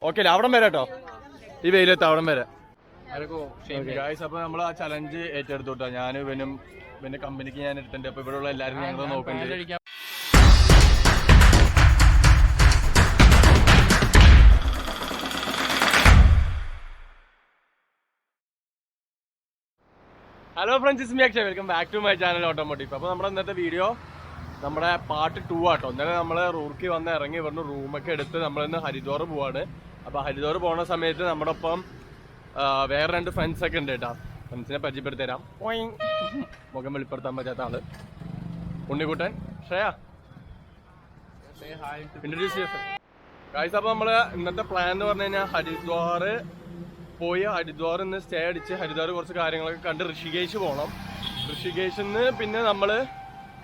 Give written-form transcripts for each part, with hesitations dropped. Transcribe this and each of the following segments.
Okay അവിടം വരെ കേട്ടോ, ഈ വെയിലെത്ത അവിടം വരെ. അപ്പൊ നമ്മൾ ആ ചലഞ്ച് ഏറ്റെടുത്തോട്ടോ. ഞാനും ഇവനും പിന്നെ കമ്പനിക്ക് ഞാൻ എടുത്തിട്ടുണ്ട്. അപ്പൊ ഇവിടെ ഉള്ള എല്ലാവരും ഞങ്ങൾ നോക്കണ്ടേ. Hello friends, me Akshay. Welcome back to my channel automotive. അപ്പോൾ നമ്മുടെ ഇന്നത്തെ വീഡിയോ നമ്മുടെ പാർട്ട് 2 ആട്ടോ. ഇന്നലെ നമ്മൾ റൂർക്കി വന്ന് ഇറങ്ങി ഇവിടുന്ന് റൂമൊക്കെ എടുത്ത് നമ്മളിന്ന് ഹരിദ്വാർ പോവാണ്. അപ്പോൾ ഹരിദ്വാർ പോകുന്ന സമയത്ത് നമ്മുടെ ഒപ്പം വേറെ 2 ഫ്രണ്ട്സൊക്കെ ഉണ്ട് കേട്ടോ. ഫ്രണ്ട്സിനെ പരിചയപ്പെടുത്തി തരാം. മുഖം വെളിപ്പെടുത്താൻ പറ്റാത്ത ആള് ഉണ്ണിക്കുട്ടൻ, ശ്രേയ, ഇൻട്രൊഡ്യൂസ് ചെയ്യാം ഗൈസ്. അപ്പോൾ നമ്മൾ ഇന്നത്തെ പ്ലാൻ എന്ന് പറഞ്ഞു കഴിഞ്ഞാൽ ഹരിദ്വാർ പോയി ഹരിദ്വാർ ഇന്ന് സ്റ്റേ അടിച്ച് ഹരിദ്വാർ കുറച്ച് കാര്യങ്ങളൊക്കെ കണ്ട് ഋഷികേശ് പോകണം. ഋഷികേശിൽ നിന്ന് പിന്നെ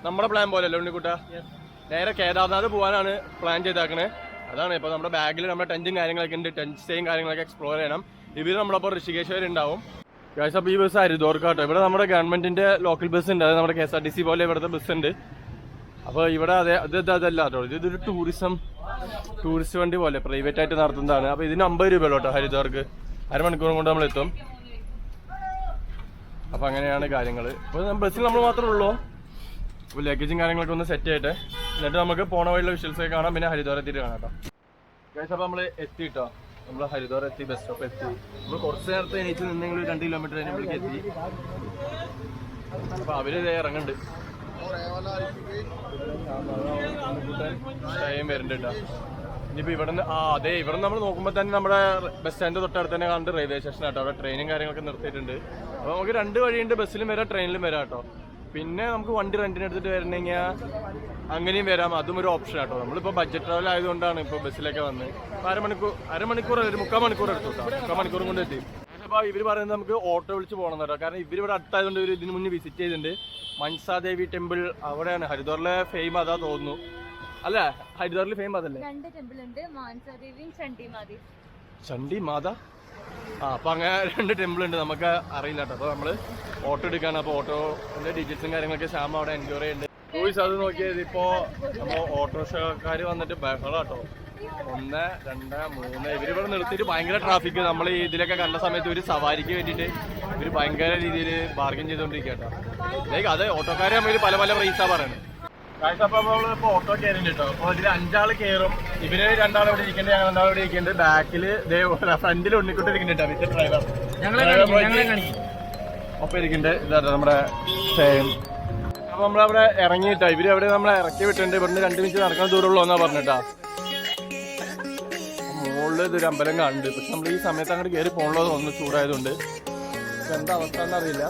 നമ്മുടെ പ്ലാൻ പോലെയല്ലോ ഉണ്ണിക്കുട്ട, നേരെ കേദാർനാഥ് പോകാനാണ് പ്ലാൻ ചെയ്തേക്കണേ. അതാണ് ഇപ്പോൾ നമ്മുടെ ബാഗിൽ നമ്മുടെ ടെൻറ്റും കാര്യങ്ങളൊക്കെ ഉണ്ട്. ടെൻറ്റ് സ്റ്റേയും കാര്യങ്ങളൊക്കെ എക്സ്പ്ലോർ ചെയ്യണം. ഇവർ നമ്മളപ്പോൾ ഋഷികേശ് വരെ ഉണ്ടാവും ഗൈസ്. അപ്പോൾ ഈ ബസ് ഹരിദ്വാർക്കാട്ടോ. ഇവിടെ നമ്മുടെ ഗവൺമെന്റിന്റെ ലോക്കൽ ബസ് ഉണ്ട്, അത് നമ്മുടെ KSRTC പോലെ ഇവിടുത്തെ ബസ് ഉണ്ട്. അപ്പോൾ ഇവിടെ അതല്ല കേട്ടോ, ഇതൊരു ടൂറിസ്റ്റ് വണ്ടി പോലെ പ്രൈവറ്റ് ആയിട്ട് നടത്തുന്നതാണ്. അപ്പോൾ ഇതിന് 50 രൂപയുള്ളൂ കേട്ടോ ഹരിദ്വാർക്ക്. അരമണിക്കൂറും കൊണ്ട് നമ്മൾ എത്തും. അപ്പൊ അങ്ങനെയാണ് കാര്യങ്ങൾ. ഇപ്പൊ ബസ്സിൽ നമ്മൾ മാത്രമേ ഉള്ളൂ. അപ്പോൾ ലഗേജും കാര്യങ്ങളൊക്കെ ഒന്ന് സെറ്റ് ചെയ്തിട്ട് എന്നിട്ട് നമുക്ക് പോണ വഴിയുള്ള വിഷ്വൽസ് ഒക്കെ കാണാം. പിന്നെ ഹരിദ്വാർ എത്തിയിട്ട് കാണാം കേട്ടോ ഗൈസ്. അപ്പോൾ നമ്മൾ എത്തിട്ടോ, നമ്മൾ ഹരിദ്വാർ എത്തി, ബസ് സ്റ്റോപ്പ് എത്തി. നമ്മൾ കുറച്ച് നേരത്തെ എണീച്ച് നിന്നെങ്കിൽ 2 കിലോമീറ്റർ കഴിഞ്ഞപ്പോഴേക്ക് എത്തി. അപ്പൊ അവര് ഇറങ്ങുന്നുണ്ട്, ടൈം വരുന്നുണ്ട് കേട്ടോ. ഇനിയിപ്പോൾ ഇവിടുന്ന് ഇവിടെ നമ്മൾ നോക്കുമ്പോൾ തന്നെ നമ്മുടെ ബസ് സ്റ്റാൻഡ് തൊട്ടടുത്ത് തന്നെ കാണുന്നത് റെയിൽവേ സ്റ്റേഷൻ ആട്ടോ. അവിടെ ട്രെയിനും കാര്യങ്ങളൊക്കെ നിർത്തിയിട്ടുണ്ട്. അപ്പോൾ നമുക്ക് 2 വഴിയുണ്ട്, ബസ്സിലും വരാം ട്രെയിനിലും വരാം കേട്ടോ. പിന്നെ നമുക്ക് വണ്ടി റെന്റിന് എടുത്തിട്ട് വരണമെങ്കിൽ അങ്ങനെയും വരാം, അതും ഒരു ഓപ്ഷൻ ആട്ടോ. നമ്മളിപ്പോൾ ബഡ്ജറ്റ് ട്രാവൽ ആയതുകൊണ്ടാണ് ഇപ്പോൾ ബസ്സിലൊക്കെ വന്ന്. അപ്പോൾ അരമണിക്കൂർ ഒരു 3/4 മണിക്കൂർ എടുത്തു കേട്ടോ. 3/4 മണിക്കൂറും കൊണ്ട് എത്തി. അപ്പോൾ ഇവർ പറയുന്നത് നമുക്ക് ഓട്ടോ വിളിച്ച് പോകണം കേട്ടോ. കാരണം ഇവരിവിടെ അടുത്തായതുകൊണ്ട് ഇവർ ഇതിന് മുന്നേ വിസിറ്റ് ചെയ്തിട്ടുണ്ട്. മൻസാദേവി ടെമ്പിൾ അവിടെയാണ് ഹരിദ്വാറിലെ ഫെയിം, അതാ തോന്നുന്നു അല്ല? ഹരിദ്വാറിൽ ഫെയിം അതല്ലേ? 2 ടെമ്പിൾ ഉണ്ട്, മാൻസാദേവിയും ചണ്ഡി മാത. അപ്പൊ അങ്ങനെ 2 ടെമ്പിൾ ഉണ്ട്, നമുക്ക് അറിയില്ല കേട്ടോ. അപ്പൊ നമ്മള് ഓട്ടോ എടുക്കാണ്. അപ്പൊ ഓട്ടോന്റെ ഡീറ്റെയിൽസും കാര്യങ്ങളൊക്കെ ശ്യാമ അവിടെ എൻക്വയറി ചെയ്യുന്നുണ്ട്. ചോയ്സ് അത് നോക്കിയത് ഇപ്പോ നമ്മൾ ഓട്ടോറിക്ഷക്കാര് വന്നിട്ട് ബഹളാട്ടോ. 1, 2, 3 ഇവരിവിടെ നിർത്തിയിട്ട് ഭയങ്കര ട്രാഫിക്. നമ്മൾ ഇതിലൊക്കെ കണ്ട സമയത്ത് ഒരു സവാരിക്ക് വേണ്ടിയിട്ട് ഇവര് ഭയങ്കര രീതിയിൽ ബാർഗൻ ചെയ്തോണ്ടിരിക്കുക കേട്ടോ. അതെ, ഓട്ടോക്കാരെ നമ്മൾ പല പ്രൈസാ പറയുന്നത്. അപ്പൊ നമ്മളിപ്പോ ഓട്ടോ കയറുന്നുണ്ട് കേട്ടോ. അപ്പൊ ഇതിൽ 5 ആള് കയറും. ഇവര് 2 ആൾ ഇവിടെ ഇരിക്കുന്നുണ്ട്, ഞങ്ങൾ 2 ആൾ ഇവിടെ ഇരിക്കുന്നുണ്ട്. ബാക്കില് ഫ്രണ്ടിൽ ഉണ്ണിക്കുട്ടി ഇരിക്കുന്നുണ്ട്, വിത്ത് ഡ്രൈവർ ഒപ്പം ഇരിക്കുന്നുണ്ട്. ഇതാട്ടോ നമ്മുടെ സ്റ്റേയും. അപ്പൊ നമ്മളവിടെ ഇറങ്ങിയിട്ടാ. ഇവര് അവിടെ നമ്മളെ ഇറക്കി വിട്ടിട്ടുണ്ട്. ഇവിടുന്ന് 2 മിനിറ്റ് നടക്കാൻ ദൂരമുള്ളൂ എന്നാ പറഞ്ഞിട്ടാ. മുകളിൽ ഇതൊരു അമ്പലം കാണുന്നുണ്ട്. പക്ഷെ നമ്മൾ ഈ സമയത്ത് അങ്ങോട്ട് കയറി പോകണല്ലോ തോന്നുന്നു, ചൂടായതുകൊണ്ട്. എന്താ അവസ്ഥ എന്നറിയില്ല.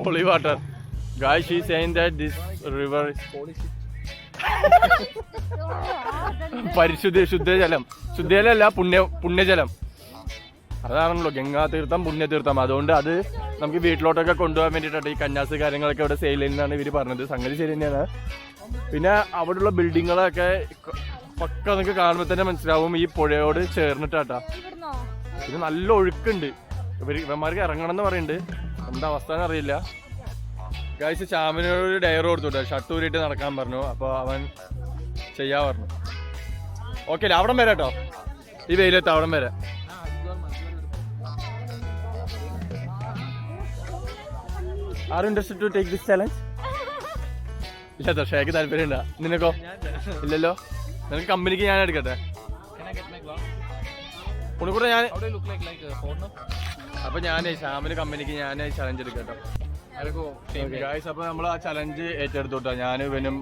Holy water. Guys, she's saying that this river is ശുദ്ധജലം. ശുദ്ധജലമല്ല, പുണ്യജലം. അതാണല്ലോ ഗംഗാതീർത്ഥം, പുണ്യതീർത്ഥം. അതുകൊണ്ട് അത് നമുക്ക് വീട്ടിലോട്ടൊക്കെ കൊണ്ടുപോകാൻ വേണ്ടിയിട്ടാണ് ഈ കന്യാസ് കാര്യങ്ങളൊക്കെ ഇവിടെ സെയിൽ ചെയ്യുന്നതാണ് ഇവർ പറഞ്ഞത്. സംഗതി ശരി തന്നെയാണ്. പിന്നെ അവിടെയുള്ള ബിൽഡിങ്ങുകളൊക്കെ പക്ക നമുക്ക് കാണുമ്പോൾ തന്നെ മനസ്സിലാവും ഈ പുഴയോട് ചേർന്നിട്ടാട്ടാ. ഇത് നല്ല ഒഴുക്കുണ്ട്. ഇവന്മാർക്ക് ഇറങ്ങണം എന്ന് പറയുന്നുണ്ട്. എന്താ അവസ്ഥ എന്നറിയില്ല ഗൈസ്. ചാമിനോട് ഡയർ കൊടുത്തുട്ടോ, ഷർട്ട് ഊരിയിട്ട് നടക്കാൻ പറഞ്ഞു. അപ്പോൾ അവൻ ചെയ്യാൻ പറഞ്ഞു. ഓക്കെ അവിടം വരെ കേട്ടോ, ഈ വെയിലെത്ത അവിടം വരെ. Are you interested to take this challenge? ഇല്ല ഷേക്ക് താല്പര്യം ഉണ്ടോ? നിനക്കോ? ഇല്ലല്ലോ. നിനക്ക് കമ്പനിക്ക് ഞാൻ എടുക്കട്ടെ. ഉണ്ണിക്കൂടെ ഞാൻ അപ്പൊ ഞാൻ ശ്യാമിന് കമ്പനിക്ക് ഞാൻ ചലഞ്ച് എടുക്കട്ടോ. അപ്പൊ നമ്മൾ ആ ചലഞ്ച് ഏറ്റെടുത്തോട്ടോ. ഞാനും ഇവനും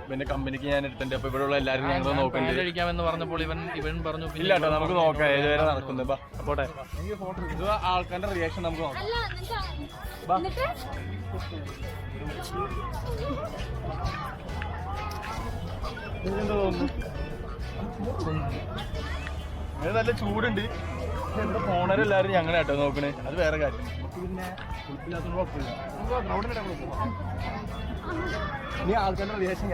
പിന്നെ കമ്പനിക്ക് ഞാൻ എടുത്തിട്ടുണ്ട്. അപ്പൊ ഇവിടെ ഉള്ള എല്ലാവരും ഞങ്ങൾ നോക്കണ്ടേ കഴിക്കാമെന്ന് പറഞ്ഞപ്പോൾ ഇവൻ പറഞ്ഞു ഇല്ല കേട്ടോ, നമുക്ക് നോക്കാം ഏതുവരെ നടക്കുന്നത്. പോട്ടെ, ആൾക്കാരുടെ റിയാക്ഷൻ നമുക്ക് നോക്കാം. എന്നിട്ട് നല്ല ചൂടുണ്ട്. ഇവിടെ പോണവരെല്ലാരും ഞങ്ങളെ കേട്ടോ നോക്കണേ. അത് വേറെ കാര്യം. പിന്നെ കുഴപ്പമില്ലാത്ത കുഴപ്പമില്ല. നീ ആൾക്കാരുടെ റിയാക്ഷൻ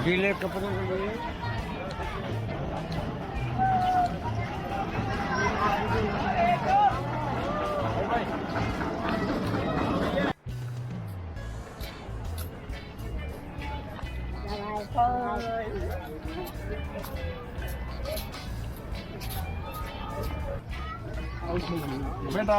गीले कपड़े बेटा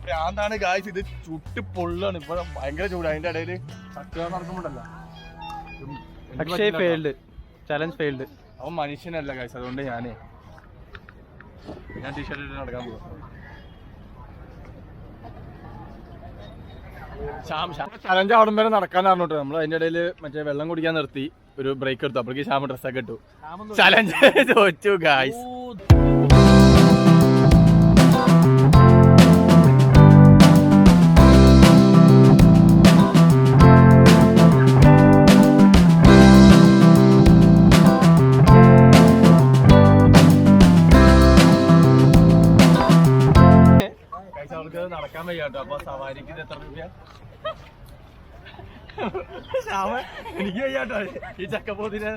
ഭ്രാന്താണ് ഗായ്സ്. ഇത് ചുട്ട് പൊള്ളാണ്. ഇപ്പൊ ഭയങ്കര ചൂട്. അതിന്റെ ഇടയില് ചക്ക നടക്കുമ്പോണ്ടല്ലോ. Challenge failed. അവൻ മനുഷ്യനല്ല ഗായ്സ്. അതുകൊണ്ട് ഞാൻ ടീഷർട്ട് ഇട്ട് നടക്കാൻ പോവാ. ചലഞ്ച് അവിടെ വരെ നടക്കാൻ പറഞ്ഞോട്ട് നമ്മൾ അതിന്റെ ഇടയിൽ മറ്റേ വെള്ളം കുടിക്കാൻ നിർത്തി. ഒരു ബ്രേക്ക് എടുത്തു. അപ്പോഴേക്ക് ശ്യാമ ഡ്രസ്സൊക്കെ ഇട്ടു. ചലഞ്ച് തോറ്റു ഗായ്സ്. അവർക്ക് നടക്കാൻ വയ്യാട്ടോ. അപ്പൊ സവാരിക്ക് ഇത് എത്ര രൂപ? ശ്യാമ എനിക്ക് വയ്യാട്ടോ. ഈ ചക്കപ്പോതിനെ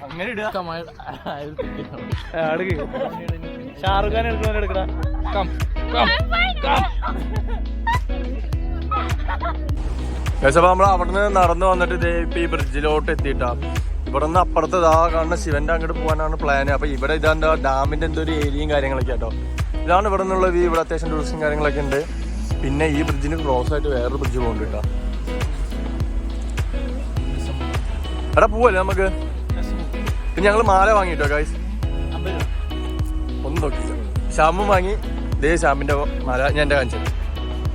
അങ്ങനെ ഇടുക. ഷാറുഖ് ഖാൻ എടുക്കുന്ന എടുക്കടാ. അപ്പൊ നമ്മൾ അവിടുന്ന് നടന്നു വന്നിട്ട് ഇപ്പൊ ഈ ബ്രിഡ്ജിലോട്ട് എത്തിയിട്ടാ. ഇവിടെ നിന്ന് അപ്പുറത്ത് ഇതാ കാണുന്ന ശിവന്റെ അങ്ങോട്ട് പോകാനാണ് പ്ലാൻ. അപ്പൊ ഇവിടെ ഇതാ ഡാമിന്റെ എന്തോ ഒരു ഏരിയയും കാര്യങ്ങളൊക്കെ കേട്ടോ. ഇതാണ് ഇവിടെ നിന്നുള്ള വ്യൂ. ഇവിടെ അത്യാവശ്യം ടൂറിസ്റ്റും കാര്യങ്ങളൊക്കെ ഉണ്ട്. പിന്നെ ഈ ബ്രിഡ്ജിന് ക്രോസ് ആയിട്ട് വേറൊരു ബ്രിഡ്ജ് പോകുന്നുണ്ട് കേട്ടോ. എടാ പോവല്ലേ നമുക്ക്? പിന്നെ ഞങ്ങള് മാല വാങ്ങിട്ടോ ഗൈസ്. ഒന്നും നോക്കിയില്ല. ശ്യാമും വാങ്ങി. ദേ ശ്യാമിന്റെ മാല ഞാൻ എന്റെ കാണിച്ചത്.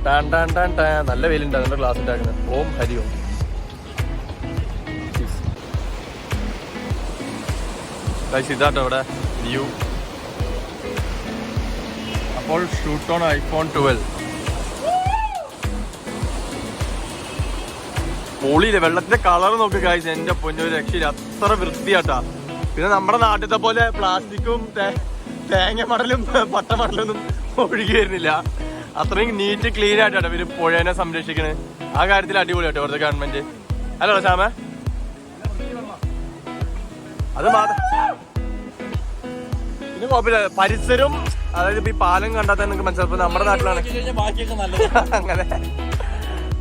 Tan tan tan tan. നല്ല വെയിലുണ്ട്. അതിന്റെ ഗ്ലാസ് ഉണ്ടാക്കുന്നത്. ഓം ഹരി ഓം. ഇതാട്ടോ ഇവിടെ വ്യൂ. അപ്പോൾ ഷൂട്ട് ഓൺ ഐഫോൺ 12. പൊളിയില്ലേ വെള്ളത്തിന്റെ കളർ നോക്ക് ഗൈസ്. എന്റെ പൊന്നൊരു രക്ഷയില്ല. അത്ര വൃത്തിയാട്ടാ. പിന്നെ നമ്മുടെ നാട്ടിലത്തെ പോലെ പ്ലാസ്റ്റിക്കും തേങ്ങ മടലും പട്ടമടലൊന്നും ഒഴുകി വരുന്നില്ല. അത്രയും നീറ്റ് ക്ലീൻ ആയിട്ടാണ് ഇവര് പുഴേനെ സംരക്ഷിക്കണേ. ആ കാര്യത്തിൽ അടിപൊളിയാട്ടോ ഇവിടുത്തെ ഗവൺമെന്റ്. അല്ലോ ശ്യാമ? അത് മാത്രം പിന്നെ കുഴപ്പമില്ല. പരിസരവും അതായത് ഇപ്പൊ ഈ പാലം കണ്ടാൽ തന്നെ നിങ്ങൾക്ക് മനസ്സിലാവും. നമ്മുടെ നാട്ടിലാണ് അങ്ങനെ.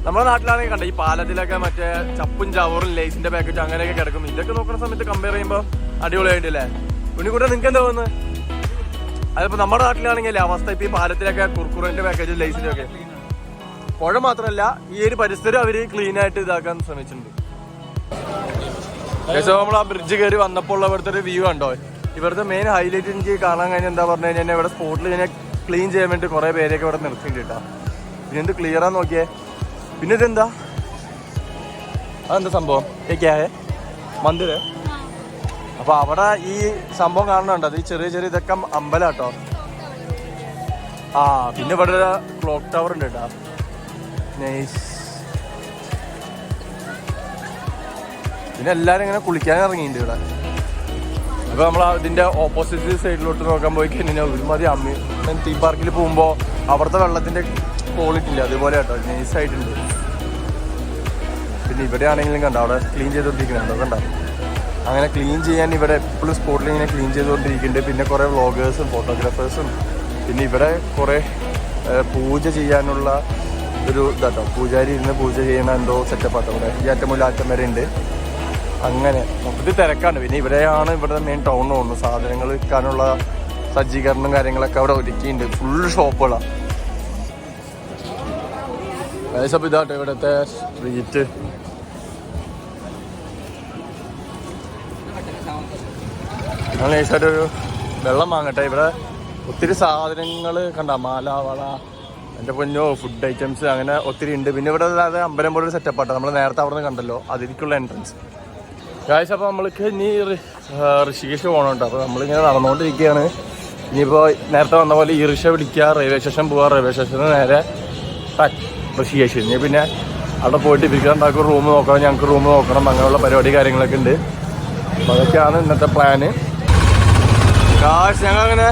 നമ്മുടെ നാട്ടിലാണെങ്കിൽ കണ്ട ഈ പാലത്തിലൊക്കെ മറ്റേ ചപ്പും ചവറും ലേസിന്റെ പാക്കറ്റും അങ്ങനെയൊക്കെ കിടക്കും. ഇതൊക്കെ നോക്കുന്ന സമയത്ത് കമ്പയർ ചെയ്യുമ്പോൾ അടിപൊളിയായിട്ടില്ലേ? ഉണ്ണിക്കൂടെ നിങ്ങൾക്ക് എന്താ തോന്നുന്നത്? അതിപ്പോ നമ്മുടെ നാട്ടിലാണെങ്കിൽ അവസ്ഥ ഇപ്പൊ ഈ പാലത്തിലൊക്കെ കുർക്കുറിന്റെ പാക്കറ്റും ലേസിന്റെ ഒക്കെ. പുഴ മാത്രമല്ല ഈ ഒരു പരിസരം അവര് ക്ലീൻ ആയിട്ട് ഇതാക്കാൻ ശ്രമിച്ചിട്ടുണ്ട്. നമ്മൾ ആ ബ്രിഡ്ജ് കയറി വന്നപ്പോൾ ഇവിടുത്തെ ഒരു വ്യൂ കണ്ടോ? ഇവിടുത്തെ മെയിൻ ഹൈലൈറ്റ് എനിക്ക് കാണാൻ കഴിഞ്ഞാൽ എന്താ പറഞ്ഞു കഴിഞ്ഞാൽ ഇവിടെ സ്പോട്ടിൽ ഇങ്ങനെ ക്ലീൻ ചെയ്യാൻ വേണ്ടി കുറെ പേരെയൊക്കെ ഇവിടെ നിർത്തിയിട്ടുണ്ട് കേട്ടോ. പിന്നെ എന്ത് ക്ലിയറാന്ന് നോക്കിയേ. പിന്നെ ഇതെന്താ? അതെന്താ സംഭവം? ഏക്കായ മന്ദിര. അപ്പൊ അവിടെ ഈ സംഭവം കാണുന്നുണ്ട്. ഈ ചെറിയ ചെറിയ ഇതൊക്കെ അമ്പലം കേട്ടോ. ആ പിന്നെ ഇവിടെ ഒരു ക്ലോക്ക് ടവർ ഉണ്ട് കേട്ടോ. നൈസ്. പിന്നെ എല്ലാരും ഇങ്ങനെ കുളിക്കാൻ ഇറങ്ങിയിട്ടുണ്ട് ഇവിടെ. അപ്പൊ നമ്മൾ അതിന്റെ ഓപ്പോസിറ്റ് സൈഡിലോട്ട് നോക്കാൻ പോയി കഴിഞ്ഞാൽ ഒരുമാതിരി അമ്യൂസ്മെന്റ് തീം പാർക്കിൽ പോകുമ്പോ അവിടുത്തെ വെള്ളത്തിന്റെ ക്വാളിറ്റി ഇല്ല അതുപോലെ കേട്ടോ. നൈസ് ആയിട്ടുണ്ട്. പിന്നെ ഇവിടെ ആണെങ്കിലും കണ്ടോ അവിടെ ക്ലീൻ ചെയ്തോണ്ടിരിക്കുന്നുണ്ടോ? കണ്ടോ അങ്ങനെ ക്ലീൻ ചെയ്യാൻ ഇവിടെ എപ്പോഴും സ്പോട്ടിൽ ഇങ്ങനെ ക്ലീൻ ചെയ്തുകൊണ്ടിരിക്കുന്നുണ്ട്. പിന്നെ കുറെ വ്ളോഗേഴ്സും ഫോട്ടോഗ്രാഫേഴ്സും. പിന്നെ ഇവിടെ കുറെ പൂജ ചെയ്യാനുള്ള ഒരു ഇതാട്ടോ. പൂജാരി ഇരുന്ന് പൂജ ചെയ്യണ എന്തോ സെറ്റപ്പ് ആട്ടോ. ഇവിടെ ഈ അറ്റം മുതൽ അറ്റം വരെ ഉണ്ട്. അങ്ങനെ മൊത്തത്തിൽ തിരക്കാണ്. പിന്നെ ഇവിടെയാണ് ഇവിടെ മെയിൻ ടൗൺ തോന്നുന്നു. സാധനങ്ങൾ വിൽക്കാനുള്ള സജ്ജീകരണം കാര്യങ്ങളൊക്കെ അവിടെ ഒരുക്കിയിട്ടുണ്ട്. ഫുൾ ഷോപ്പുകളാണ്. ഏകദേശം ഇതാട്ടോ ഇവിടുത്തെ സ്ട്രീറ്റ്. ഞങ്ങൾ നൈസായിട്ടൊരു വെള്ളം വാങ്ങട്ടെ. ഇവിടെ ഒത്തിരി സാധനങ്ങൾ കണ്ട, മാല, വള, എൻ്റെ പൊന്നോ, ഫുഡ് ഐറ്റംസ് അങ്ങനെ ഒത്തിരി ഉണ്ട്. പിന്നെ ഇവിടെ അതായത് അമ്പലം പോലെ സെറ്റപ്പാട്ടോ, നമ്മൾ നേരത്തെ അവിടെ നിന്ന് കണ്ടല്ലോ, അതിലേക്കുള്ള എൻട്രൻസ്. ഗായ്സ്, അപ്പോൾ നമ്മൾക്ക് ഇനി ഋഷികേശ് പോകണം കേട്ടോ. അപ്പോൾ നമ്മളിങ്ങനെ നടന്നുകൊണ്ടിരിക്കുകയാണ്. ഇനിയിപ്പോൾ നേരത്തെ വന്ന പോലെ ഈ റിക്ഷ പിടിക്കുക, റെയിൽവേ സ്റ്റേഷൻ പോവുക, റെയിൽവേ സ്റ്റേഷനിൽ നേരെ ഋഷികേശ്. ഇനി പിന്നെ അവിടെ പോയിട്ട് ഇരിക്കാണ്ടാക്കും, റൂം നോക്കണം, ഞങ്ങൾക്ക് റൂം നോക്കണം, അങ്ങനെയുള്ള പരിപാടി കാര്യങ്ങളൊക്കെ ഉണ്ട്. അപ്പോൾ അതൊക്കെയാണ് ഇന്നത്തെ പ്ലാന്. ഗായ്സ്, ഞങ്ങളങ്ങനെ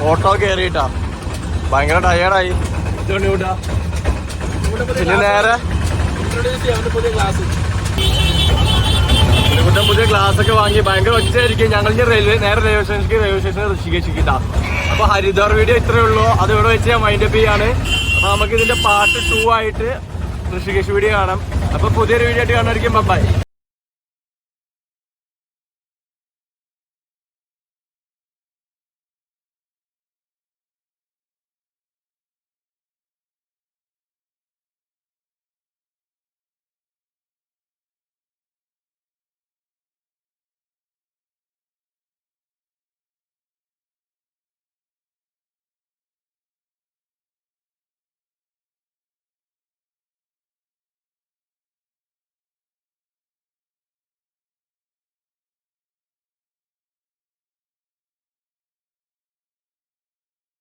ഓട്ടോ കയറിയിട്ടാ ഭയങ്കര ടയേർഡായി. പിന്നെ നേരെ പുതിയ ഗ്ലാസ് ഒക്കെ വാങ്ങി ഭയങ്കര ഒച്ചയായിരിക്കും. ഞങ്ങൾ നേരെ റെയിൽവേ സ്റ്റേഷനിൽ ഋഷികേശ് കിട്ടാം. അപ്പോൾ ഹരിദ്വാർ വീഡിയോ ഇത്രയേ ഉള്ളൂ. അത് ഇവിടെ വെച്ച് ഞാൻ മൈൻഡപ്പ് ചെയ്യാണ്. അപ്പോൾ നമുക്ക് ഇതിൻ്റെ പാർട്ട് 2 ആയിട്ട് ഋഷികേശ് വീഡിയോ കാണാം. അപ്പോൾ പുതിയൊരു വീഡിയോ ആയിട്ട് കാണാതിരിക്കും. ബൈ.